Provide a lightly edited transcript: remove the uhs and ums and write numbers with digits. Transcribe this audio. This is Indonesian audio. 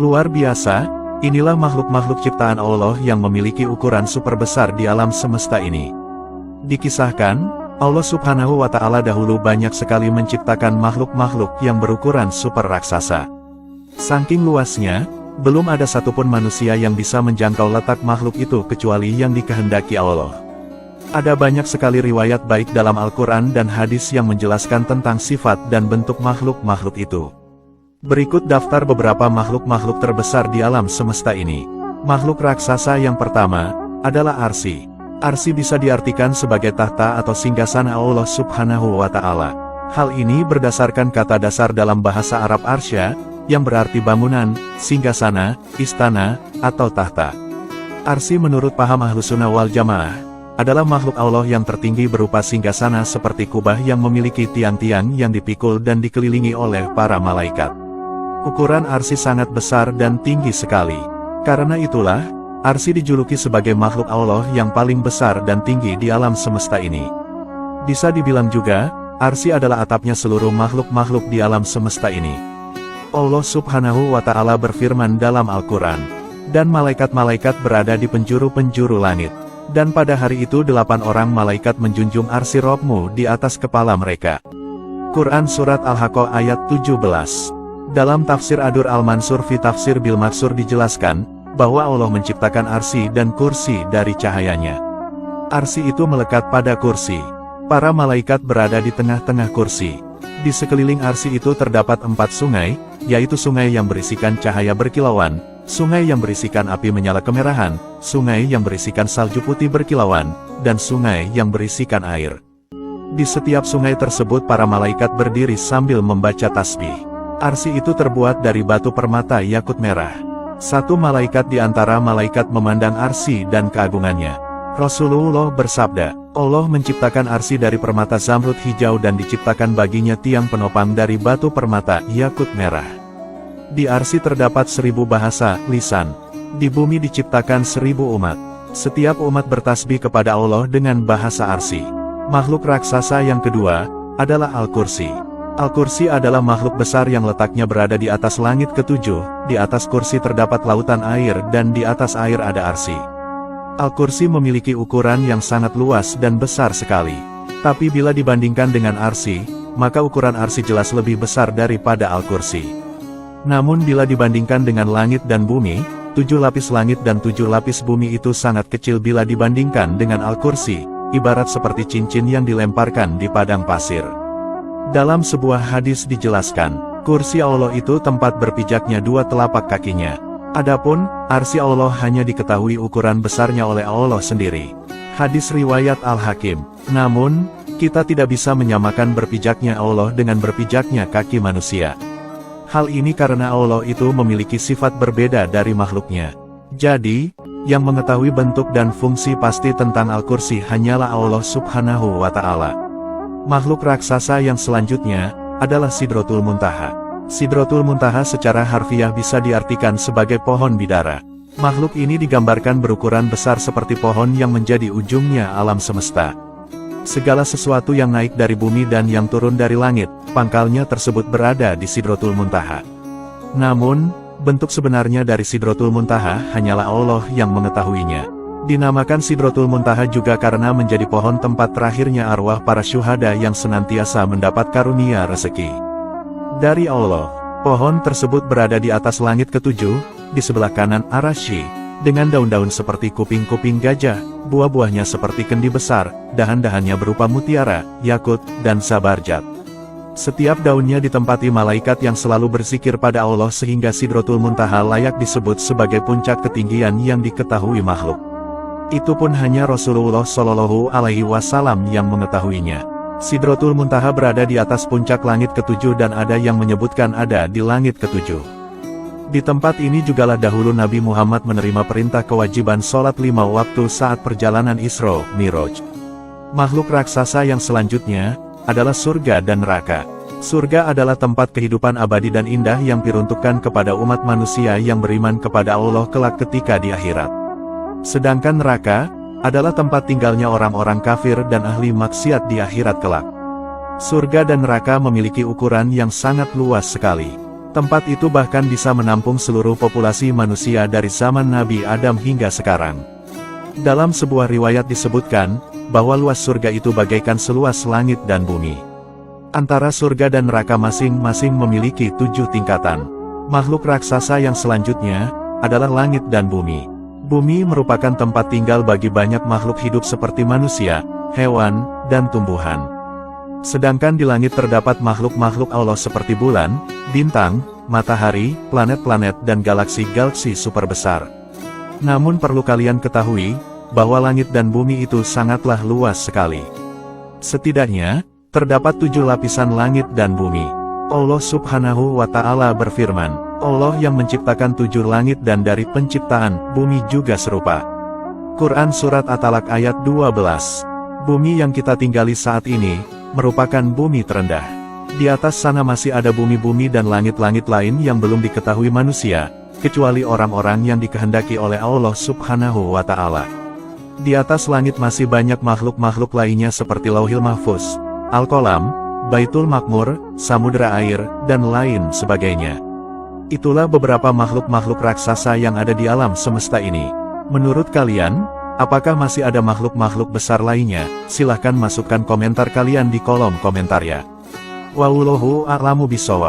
Luar biasa, inilah makhluk-makhluk ciptaan Allah yang memiliki ukuran super besar di alam semesta ini. Dikisahkan, Allah Subhanahu wa Ta'ala dahulu banyak sekali menciptakan makhluk-makhluk yang berukuran super raksasa. Saking luasnya, belum ada satupun manusia yang bisa menjangkau letak makhluk itu kecuali yang dikehendaki Allah. Ada banyak sekali riwayat baik dalam Al-Quran dan hadis yang menjelaskan tentang sifat dan bentuk makhluk-makhluk itu. Berikut daftar beberapa makhluk-makhluk terbesar di alam semesta ini. Makhluk raksasa yang pertama adalah Arsy. Arsy bisa diartikan sebagai tahta atau singgasana Allah Subhanahu wa Ta'ala. Hal ini berdasarkan kata dasar dalam bahasa Arab arsya, yang berarti bangunan, singgasana, istana, atau tahta. Arsy menurut paham Ahlussunnah wal Jamaah adalah makhluk Allah yang tertinggi berupa singgasana seperti kubah yang memiliki tiang-tiang yang dipikul dan dikelilingi oleh para malaikat. Ukuran Arsy sangat besar dan tinggi sekali. Karena itulah, Arsy dijuluki sebagai makhluk Allah yang paling besar dan tinggi di alam semesta ini. Bisa dibilang juga, Arsy adalah atapnya seluruh makhluk-makhluk di alam semesta ini. Allah Subhanahu wa Ta'ala berfirman dalam Al-Quran, "Dan malaikat-malaikat berada di penjuru-penjuru langit. Dan pada hari itu 8 orang malaikat menjunjung Arsy Rabb-Mu di atas kepala mereka." Quran Surat Al-Haqqah ayat 17. Dalam tafsir Adur Al-Mansur fi Tafsir Bil Maksur dijelaskan, bahwa Allah menciptakan Arsy dan kursi dari cahayanya. Arsy itu melekat pada kursi. Para malaikat berada di tengah-tengah kursi. Di sekeliling Arsy itu terdapat 4 sungai, yaitu sungai yang berisikan cahaya berkilauan, sungai yang berisikan api menyala kemerahan, sungai yang berisikan salju putih berkilauan, dan sungai yang berisikan air. Di setiap sungai tersebut para malaikat berdiri sambil membaca tasbih. Arsy itu terbuat dari batu permata yakut merah. Satu malaikat di antara malaikat memandang Arsy dan keagungannya. Rasulullah bersabda, Allah menciptakan Arsy dari permata zamrud hijau dan diciptakan baginya tiang penopang dari batu permata yakut merah. Di Arsy terdapat 1000 bahasa, lisan. Di bumi diciptakan 1000 umat. Setiap umat bertasbih kepada Allah dengan bahasa Arsy. Makhluk raksasa yang kedua adalah Al-Kursi. Al-Kursi adalah makhluk besar yang letaknya berada di atas langit ketujuh. Di atas kursi terdapat lautan air dan di atas air ada Arsy. Al-Kursi memiliki ukuran yang sangat luas dan besar sekali. Tapi bila dibandingkan dengan Arsy, maka ukuran Arsy jelas lebih besar daripada Al-Kursi. Namun bila dibandingkan dengan langit dan bumi, 7 lapis langit dan 7 lapis bumi itu sangat kecil bila dibandingkan dengan Al-Kursi, ibarat seperti cincin yang dilemparkan di padang pasir. Dalam sebuah hadis dijelaskan, kursi Allah itu tempat berpijaknya 2 telapak kakinya. Adapun, Arsy Allah hanya diketahui ukuran besarnya oleh Allah sendiri. Hadis riwayat Al-Hakim. Namun, kita tidak bisa menyamakan berpijaknya Allah dengan berpijaknya kaki manusia. Hal ini karena Allah itu memiliki sifat berbeda dari makhluknya. Jadi, yang mengetahui bentuk dan fungsi pasti tentang Al-Kursi hanyalah Allah Subhanahu wa Ta'ala. Makhluk raksasa yang selanjutnya adalah Sidratul Muntaha. Sidratul Muntaha secara harfiah bisa diartikan sebagai pohon bidara. Makhluk ini digambarkan berukuran besar seperti pohon yang menjadi ujungnya alam semesta. Segala sesuatu yang naik dari bumi dan yang turun dari langit, pangkalnya tersebut berada di Sidratul Muntaha. Namun, bentuk sebenarnya dari Sidratul Muntaha hanyalah Allah yang mengetahuinya. Dinamakan Sidratul Muntaha juga karena menjadi pohon tempat terakhirnya arwah para syuhada yang senantiasa mendapat karunia rezeki dari Allah. Pohon tersebut berada di atas langit ketujuh, di sebelah kanan Arasy, dengan daun-daun seperti kuping-kuping gajah, buah-buahnya seperti kendi besar, dahan-dahannya berupa mutiara, yakut, dan sabarjat. Setiap daunnya ditempati malaikat yang selalu berzikir pada Allah sehingga Sidratul Muntaha layak disebut sebagai puncak ketinggian yang diketahui makhluk. Itu pun hanya Rasulullah Shallallahu Alaihi Wasallam yang mengetahuinya. Sidratul Muntaha berada di atas puncak langit ketujuh dan ada yang menyebutkan ada di langit ketujuh. Di tempat ini jugalah dahulu Nabi Muhammad menerima perintah kewajiban sholat 5 waktu saat perjalanan Isra Miraj. Makhluk raksasa yang selanjutnya adalah surga dan neraka. Surga adalah tempat kehidupan abadi dan indah yang diperuntukkan kepada umat manusia yang beriman kepada Allah kelak ketika di akhirat. Sedangkan neraka adalah tempat tinggalnya orang-orang kafir dan ahli maksiat di akhirat kelak. Surga dan neraka memiliki ukuran yang sangat luas sekali. Tempat itu bahkan bisa menampung seluruh populasi manusia dari zaman Nabi Adam hingga sekarang. Dalam sebuah riwayat disebutkan, bahwa luas surga itu bagaikan seluas langit dan bumi. Antara surga dan neraka masing-masing memiliki 7 tingkatan. Makhluk raksasa yang selanjutnya, adalah langit dan bumi. Bumi merupakan tempat tinggal bagi banyak makhluk hidup seperti manusia, hewan, dan tumbuhan. Sedangkan di langit terdapat makhluk-makhluk Allah seperti bulan, bintang, matahari, planet-planet dan galaksi-galaksi super besar. Namun perlu kalian ketahui, bahwa langit dan bumi itu sangatlah luas sekali. Setidaknya, terdapat 7 lapisan langit dan bumi. Allah Subhanahu wa Ta'ala berfirman, Allah yang menciptakan 7 langit dan dari penciptaan bumi juga serupa. Quran Surat At-Talaq ayat 12. Bumi yang kita tinggali saat ini, merupakan bumi terendah. Di atas sana masih ada bumi-bumi dan langit-langit lain yang belum diketahui manusia, kecuali orang-orang yang dikehendaki oleh Allah Subhanahu wa Ta'ala. Di atas langit masih banyak makhluk-makhluk lainnya seperti Lauhil Mahfuz, Al-Qalam, Baitul Maqmur, Samudra Air, dan lain sebagainya. Itulah beberapa makhluk-makhluk raksasa yang ada di alam semesta ini. Menurut kalian, apakah masih ada makhluk-makhluk besar lainnya? Silahkan masukkan komentar kalian di kolom komentar ya. Wallahu a'lamu bishawab.